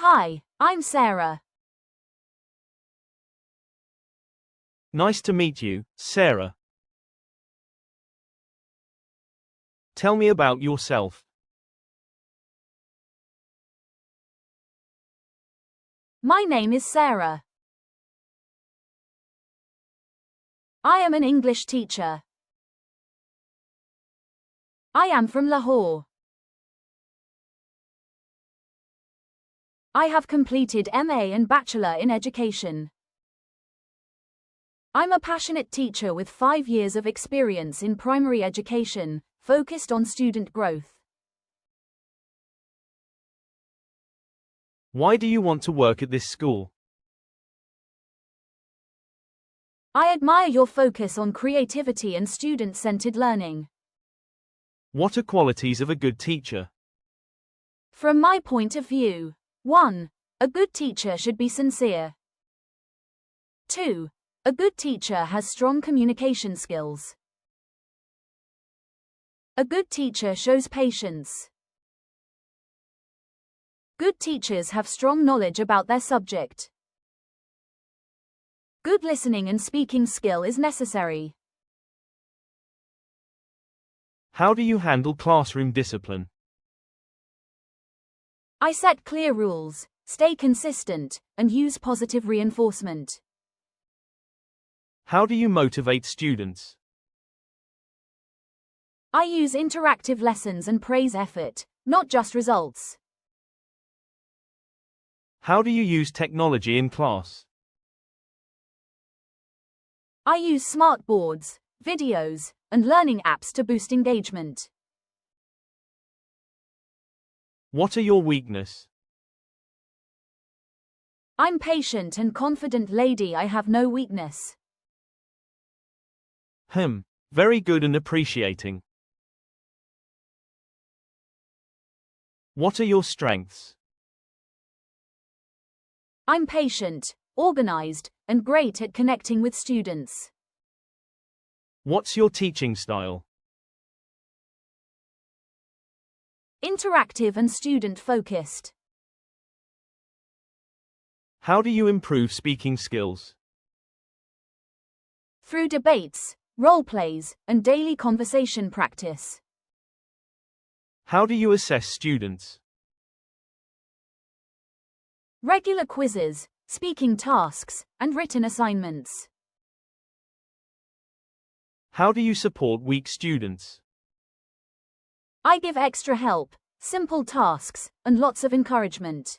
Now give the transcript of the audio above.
Hi, I'm Sarah. Nice to meet you, Sarah. Tell me about yourself. My name is Sarah. I am an English teacher. I am from Lahore. I have completed MA and Bachelor in Education. I'm a passionate teacher with 5 years of experience in primary education, focused on student growth. Why do you want to work at this school? I admire your focus on creativity and student-centered learning. What are qualities of a good teacher? From my point of view, 1. A good teacher should be sincere. 2. A good teacher has strong communication skills. A good teacher shows patience. Good teachers have strong knowledge about their subject. Good listening and speaking skill is necessary. How do you handle classroom discipline? I set clear rules, stay consistent, and use positive reinforcement. How do you motivate students? I use interactive lessons and praise effort, not just results. How do you use technology in class? I use smart boards, videos, and learning apps to boost engagement. What are your weaknesses? I'm patient and confident lady. I have no weakness. Very good and appreciating. What are your strengths? I'm patient, organized, and great at connecting with students. What's your teaching style? Interactive and student-focused. How do you improve speaking skills? Through debates, role plays, and daily conversation practice. How do you assess students? Regular quizzes, speaking tasks, and written assignments. How do you support weak students? I give extra help, simple tasks, and lots of encouragement.